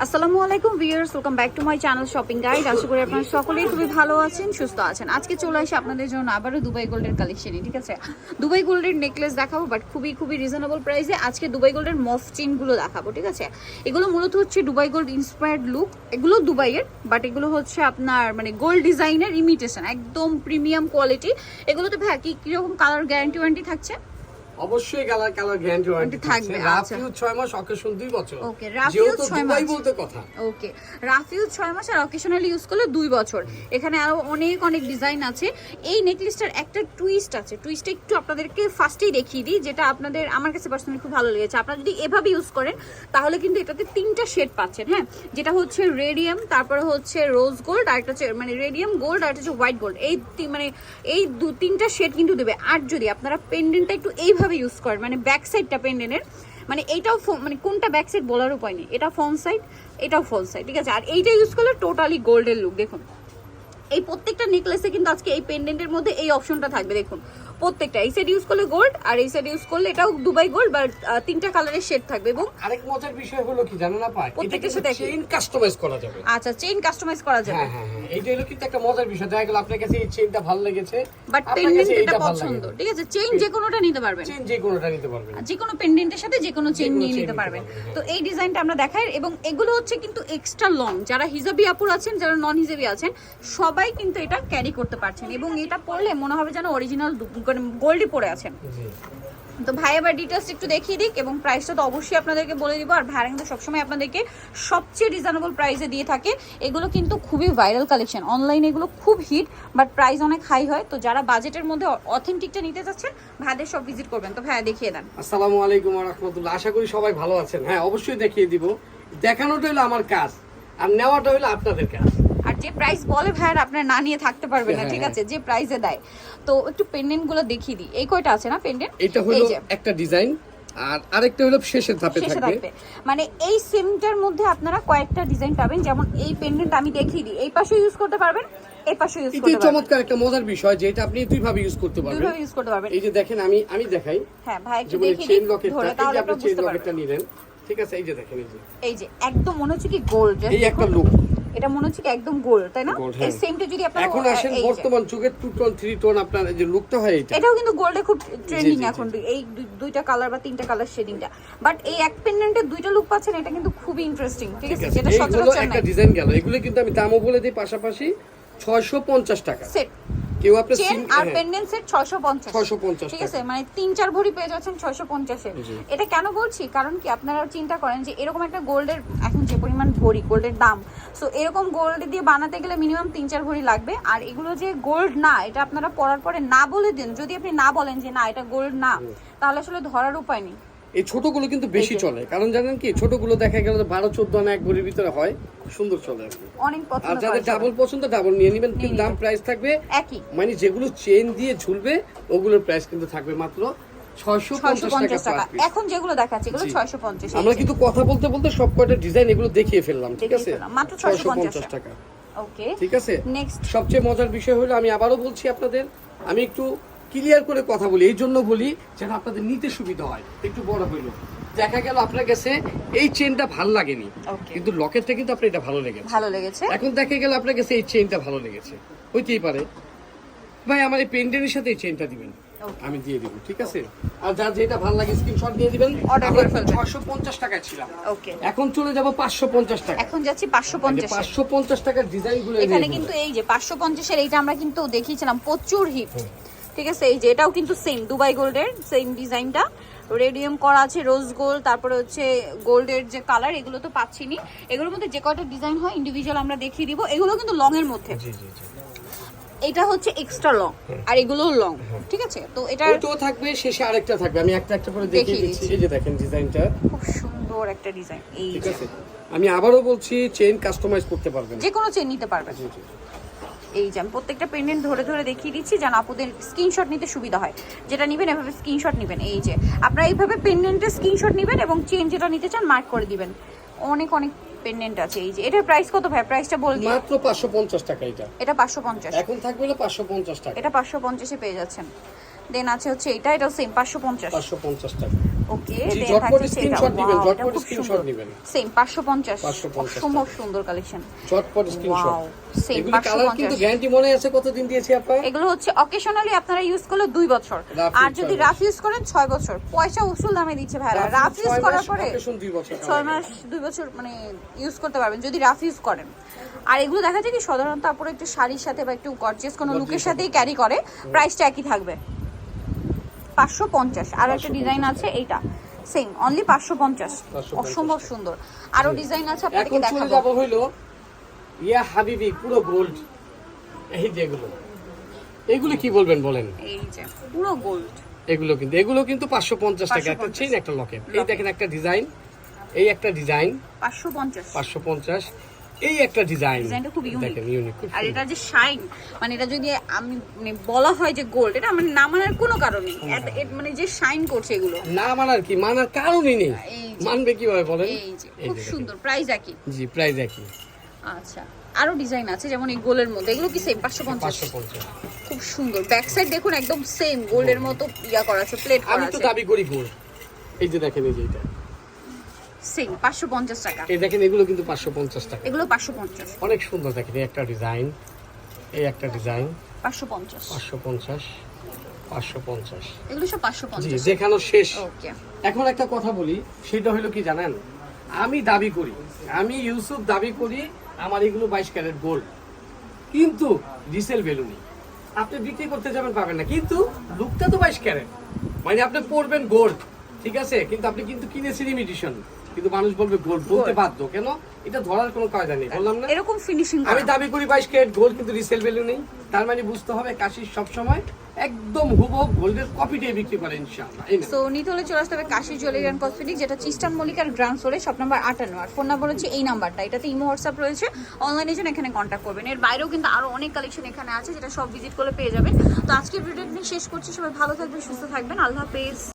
আসসালামু আলাইকুম viewers, welcome back to my channel shopping guide. আশা করি আপনারা সকলেই খুবই ভালো আছেন, সুস্থ আছেন। আজকে চলে আসি আপনাদের জন্য আবারও দুবাই গোল্ডের কালেকশনই। ঠিক আছে, দুবাই গোল্ডের নেকলেস দেখাবো, বাট খুবই রিজনেবল প্রাইসে। আজকে দুবাই গোল্ডের মফ চেইনগুলো দেখাবো। ঠিক আছে, এগুলো মূলত হচ্ছে দুবাই গোল্ড ইন্সপায়ার্ড লুক। এগুলো দুবাইয়ের, বাট এগুলো হচ্ছে আপনার মানে গোল্ড ডিজাইনের ইমিটেশন, একদম প্রিমিয়াম কোয়ালিটি। এগুলোতে ভাই কিরকম কালার গ্যারান্টি ওয়ারেন্টি থাকছে? অবশ্যই কালার গ্যারান্টি ওয়ারেন্টি থাকবে। রাফিউ 6 মাস, অকেশন 2 বছর। ওকে, রাফিউ 6 মাস বলতে কথা। ওকে, রাফিউ 6 মাস আর অকেশনালি ইউজ করলে 2 বছর। এখানে আরো অনেক ডিজাইন আছে। এই নেকলেসটার একটা টুইস্ট আছে, টুইস্টটা একটু আপনাদেরকে ফার্স্টেই দেখিয়ে দিই, যেটা আপনাদের আমার কাছে পার্সোনালি খুব ভালো লেগেছে। আপনারা যদি এভাবে ইউজ করেন তাহলে কিন্তু এটাতে 3টা শেড পাচ্ছেন। হ্যাঁ, যেটা হচ্ছে রেডিয়াম, তারপরে হচ্ছে রোজ গোল্ড, আর একটা হচ্ছে মানে রেডিয়াম গোল্ড, আর একটা হচ্ছে হোয়াইট গোল্ড। এই 3টা শেড কিন্তু দেবে। আর যদি আপনারা পেন্ডেন্টটা একটু এইভাবে ইউজ করেন, মানে ব্যাক সাইডটা পেন্ডেন্টের, মানে এইটাও মানে কোনটা ব্যাক সাইড বলার উপায় নেই, এটা ফ্রন্ট সাইড, এটাও ফ্রন্ট সাইড। ঠিক আছে, আর এইটা ইউজ করলে টোটালি গোল্ডের লুক। দেখুন এই প্রত্যেকটা নেকলেসে কিন্তু আজকে এই পেন্ডেন্টের মধ্যে এই অপশনটা থাকবে। দেখুন প্রত্যেকটা এই সাইড ইউজ করলে গোল্ড, আর এই সাইড ইউজ করলে এটাও দুবাই গোল্ড, বাট 3টা কালারের শেড থাকবে। এবং আরেক মজার বিষয় হলো কি জানেন না পায়, প্রত্যেকটার সাথে চেইন কাস্টমাইজ করা যাবে। আচ্ছা, চেইন কাস্টমাইজ করা যাবে। হ্যাঁ, এইটা হলো কিন্তু একটা মজার বিষয়। দেখা গেল আপনার কাছে এই চেইনটা ভালো লেগেছে, বাট পেন্ডেন্ট এটা পছন্দ। ঠিক আছে, চেইন যে কোনোটা নিতে পারবেন, চেইন যে কোনোটা নিতে পারবেন, যে কোনো পেন্ডেন্টের সাথে যে কোনো চেইন নিয়ে নিতে পারবেন। তো এই ডিজাইনটা আমরা দেখাই, এবং এগুলো হচ্ছে কিন্তু এক্সট্রা লং। যারা হিজাবি আপুর আছেন, যারা নন হিজাবি আছেন, সবাই কিন্তু এটা ক্যারি করতে পারছেন, এবং এটা পরলে মনে হবে যেন অরিজিনাল গোল্ডই পরে আছেন। তো ভাই আবার ডিটেলস একটু দেখিয়ে দিক, এবং প্রাইসটা তো অবশ্যই আপনাদেরকে বলে দিব। আর ভাইরা কিন্তু সবসময় আপনাদেরকে সবচেয়ে রিজনেবল প্রাইসে দিয়ে থাকে। এগুলো কিন্তু খুবই ভাইরাল কালেকশন, অনলাইনে এগুলো খুব হিট, বাট প্রাইস অনেক হাই হয়। তো যারা বাজেটের মধ্যে অথেন্টিকটা নিতে চাচ্ছেন, ভাইদের সব ভিজিট করবেন। তো ভাইয়া দেখিয়ে দেন। আসসালামু আলাইকুম ওয়া রাহমাতুল্লাহ। আশা করি সবাই ভালো আছেন। হ্যাঁ, অবশ্যই দেখিয়ে দিব। দেখানোটা হলো আমার কাজ, আর নেওয়াটা হলো আপনাদের কাজ। আর যে প্রাইস বলে ভাইয়ার, আপনার না নিয়ে থাকতে পারবেন না। ঠিক আছে, যে প্রাইসে দেয়। তো একটু পেন্ডেন্ট গুলো দেখিয়ে দিই। এই কয়টা আছে না পেন্ডেন্ট? এটা হলো একটা ডিজাইন, আর আরেকটা হলো শেষের ধাপে থাকবে। মানে এই সেমটার মধ্যে আপনারা কয়েকটা ডিজাইন পাবেন। যেমন এই পেন্ডেন্ট আমি দেখিয়ে দিই, এই পাশে ইউজ করতে পারবেন, এই পাশে ইউজ করতে পারবেন। চমৎকার একটা মজার বিষয়, যেটা আপনি দুইভাবে ইউজ করতে পারবেন। দুইভাবে ইউজ করতে পারবেন। এই যে দেখেন, আমি দেখাই। হ্যাঁ ভাই, একটু যেমন দেখিয়ে চেইন দিই, লকেটটা, ধরে এই তাহলে যে আপনারা আপনি চেইন বুঝতে লকেটটা পারবেন। নিলেন। ঠিক আছে, এই যে দেখেন, এই যে একদম মনে হচ্ছে কি গোল্ড। এই একটা লুক, এটা মনে হচ্ছে কি একদম গোল্ড, তাই না? এই হ্যাঁ। সেমটা যদি আপনারা এখন আসেন বর্তমান যুগের 2 টোন 3 টোন, আপনার যে লুকটা হয় এটাও কিন্তু গোল্ডে খুব ট্রেন্ডিং এখন। এই 2টা কালার বা 3টা কালার শেডিংটা, বাট এই এক পেন্ডেন্টে 2টা লুক পাচ্ছেন, এটা কিন্তু খুবই ইন্টারেস্টিং। ঠিক আছে, যেটা সচরাচর একটা নাই। ডিজাইন গেল। এগুলো কিন্তু আমি দামও বলে দিই, পাশাপাশি 650 টাকা সেট কেউ আপনার চেন আর পেন্ডেন্ট সেট 650। ঠিক আছে, মানে 3-4 ভরি পেয়ে যাচ্ছেন 650 এ। এটা কেন বলছি, কারণ কি আপনারা চিন্তা করেন যে এরকম একটা গোল্ডের এখন যে পরিমাণ ভরি গোল্ডের দাম, সো এরকম গোল্ড দিয়ে বানাতে গেলে মিনিমাম 3-4 ভরি লাগবে। আর এগুলো যে গোল্ড না, এটা আপনারা পরার পরে না বলে দেন, যদি আপনি না বলেন যে না এটা গোল্ড না, তাহলে আসলে ধরার উপায় নেই। এই ছোটগুলো কিন্তু বেশি চলে, কারণ জানেন কি, ছোটগুলো দেখা গেল 12-14 আনা এক ভরির ভিতরে হয়, সুন্দর চলে আর কি। অনেক পছন্দ। আর যাদের ডাবল পছন্দ, ডাবল নিয়ে নেবেন, কিন্তু দাম প্রাইস থাকবে একই। মানে যেগুলো চেইন দিয়ে ঝুলবে ওগুলোর প্রাইস কিন্তু থাকবে মাত্র 650 টাকা। এখন যেগুলো দেখাচ্ছি এগুলো 650। আমরা কিন্তু কথা বলতে বলতে সব কয়টা ডিজাইন এগুলো দেখিয়ে ফেললাম। ঠিক আছে, মাত্র 650 টাকা। ওকে, ঠিক আছে। নেক্সট সবচেয়ে মজার বিষয় হলো, আমি আবারও বলছি আপনাদের, আমি একটু ক্লিয়ার করে কথা বলি, এই জন্য বলি যেন আপনাদের নিতে সুবিধা হয়। একটু বড় হইলো, দেখা গেল আপনার কাছে এই চেনটা ভালো লাগেনি, কিন্তু লকেটটা কিন্তু আপনার এটা ভালো লেগেছে। এখন দেখা গেল আপনার কাছে এই চেনটা ভালো লেগেছে, হইতেই পারে ভাই আমার এই পেন্ডেন্টের সাথে এই চেনটা দিবেন, আমি দিয়ে দিব। ঠিক আছে, আর যার যেটা ভালো লাগে স্ক্রিনশট দিয়ে দিবেন। আমরা 650 টাকায় ছিলাম, ওকে, এখন চলে যাব 550 টাকা। এখন যাচ্ছি 550। 550 টাকার ডিজাইনগুলো এখানে কিন্তু এই যে 550 এর এইটা আমরা কিন্তু দেখিয়েছিলাম, প্রচুর হিট। ঠিক আছে, এই যে এটাও কিন্তু সেম দুবাই গোল্ডের সেম ডিজাইনটা, রেডিয়াম করা আছে, রোজ গোল্ড, তারপরে হচ্ছে গোল্ডের যে কালার, এগুলো তো পাচ্ছিনি। এগুলোর মধ্যে যে কয়টা ডিজাইন হয় ইন্ডিভিজুয়াল আমরা দেখিয়ে দিব। এগুলো কিন্তু লং এর মধ্যে, এটা হচ্ছে এক্সট্রা লং, আর এগুলো লং। ঠিক আছে, তো এটা তো থাকবে, শেষে আরেকটা থাকবে, আমি একটা একটা করে দেখিয়ে দিচ্ছি। এই যে দেখেন ডিজাইনটা, খুব সুন্দর একটা ডিজাইন। এই ঠিক আছে, আমি আবারও বলছি চেইন কাস্টমাইজ করতে পারবেন, যে কোনো চেইন নিতে পারবেন। এই যে আমি প্রত্যেকটা পেন্ডেন্ট ধরে ধরে দেখিয়ে দিচ্ছি, যেন আপনাদের স্ক্রিনশট নিতে সুবিধা হয়। যেটা নেবেন এভাবে স্ক্রিনশট নেবেন। এই যে আপনারা এইভাবে পেন্ডেন্টের স্ক্রিনশট নেবেন, এবং চেন যেটা নিতে চান মার্ক করে দিবেন। অনেক পেন্ডেন্ট আছে। এই যে এটার প্রাইস কত ভাই? প্রাইসটা বল দিই। মাত্র 550 টাকা। এটা 550 এখন থাকবে হলো 550 টাকা। এটা 550 এ পেয়ে যাচ্ছেন। দেন আছে হচ্ছে এটাও সেম 550 টাকা। ওকে জি, দেন ঝটপট থাকছে স্ক্রিনশট দিবেন, এটা ঝটপট খুব স্ক্রিনশট সুন্দর দিবেন। সেম 550 550 অসম্ভব সুন্দর কালেকশন ঝটপট স্ক্রিনশট। ওয়াও সেম এগুলি কালার কিন্তু 550 গ্যারান্টি মনে আছে কতদিন দিয়েছি আপনারা? এগুলো হচ্ছে অকেশনালি আপনারা ইউজ করলে 2 বছর রাফ আর ইউজ যদি 6 রাফ ইউজ করেন 6 বছর পয়সা উসুল দামে দিচ্ছে ভাইরা রাফ ইউজ করার পরে 2 বছর 6 মাস 2 বছর মানে ইউজ করতে পারবেন যদি রাফ ইউজ করেন। আর এগুলো দেখা যায় কি সাধারণত আপনারা একটু শাড়ির সাথে বা একটু গর্জিয়াস কোনো লুকের সাথেই ক্যারি করে, প্রাইসটা একই থাকবে 550। আর একটা ডিজাইন আছে এইটা সেম অনলি 550 অসম্ভব সুন্দর। আরো ডিজাইন আছে আপনাদেরকে এখন চলে দেখাবো। যাব হইলো ইয়া হাবিবি পুরো গোল্ড। এই যেগুলো এগুলো কি বলবেন বলেন? এই যে পুরো গোল্ড এগুলো কিন্তু 550 টাকা একটা চেইন একটা লকেট। এই দেখেন একটা ডিজাইন, এই একটা ডিজাইন 550 550, এই একটা ডিজাইন ডিজাইনটা খুব ইউনিক দেখেন ইউনিক। আর এটা যে শাইন মানে এটা যদি আমি মানে বলা হয় যে গোল্ড এটা মানে না মানার কোনো কারণ নেই মানে যে শাইন করছে এগুলো না মানার কি মানার কারণই নেই, এই যে, মানবে কিভাবে বলেন? এই যে খুব সুন্দর প্রাইস একই। জি প্রাইস একই। আচ্ছা আরো ডিজাইন আছে যেমন এই গোলের মধ্যে এগুলো কি সেম 550 খুব সুন্দর ব্যাক সাইড দেখুন একদম সেম গোল্ডের মতো ইয়া করা আছে প্লেট করা আমি তো আছে দাবি করি গোল্ড। এই যে দেখেন এই যে এটা সেম 550 টাকা এই দেখেন এগুলো কিন্তু 550 টাকা এগুলো 550 অনেক সুন্দর। দেখেন এই একটা ডিজাইন, এই একটা ডিজাইন 550 550 এগুলো সব জি 550 দেখানো শেষ। ওকে এখন একটা কথা বলি, সেটা হলো কি জানেন, আমি দাবি করি, আমি ইউসুফ দাবি করি আমার এগুলো 22 ক্যারেট গোল্ড, কিন্তু রিসেল ভ্যালু নেই। আপনি বিক্রি করতে যাবেন পাবেন না, কিন্তু লুকটা তো 22 ক্যারেট, মানে আপনি পরবেন গোল্ড ঠিক আছে, কিন্তু আপনি কিন্তু কিনেছেন ইমিটেশন, কিন্তু মানুষ বলবে গোল্ড বলতে বাধ্য কেন? এটা ধরার কোনো কায়দা নেই, বললাম না? এরকম ফিনিশিং আমি দাবি করি 22 ক্যারেট গোল্ড, কিন্তু রিসেল ভ্যালু নেই। তার মানে বুঝতে হবে কাশির সব সময় একদম হুবহু গোল্ডের কপিটাই বিক্রি করে ইনশাআল্লাহ। এই না সো নিতে হলে চলে আসতে হবে কাশি জুয়েলারি অ্যান্ড কসমেটিক, যেটা চিস্টান মল্লিকার গ্রাউন্ড ফ্লোরে শপ নাম্বার 58। আর ফোন নাম্বার হচ্ছে এই নাম্বারটা, এটাতে ইমো হোয়াটসঅ্যাপ রয়েছে, অনলাইনে জন্য এখানে কন্ট্যাক্ট করবেন। এর বাইরেও কিন্তু আরো অনেক কালেকশন এখানে আছে যেটা সব ভিজিট করলে পেয়ে যাবেন। তো আজকের ভিডিওটা শেষ করছি, সবাই ভালো থাকবেন, সুস্থ থাকবেন, আল্লাহ হাফেজ।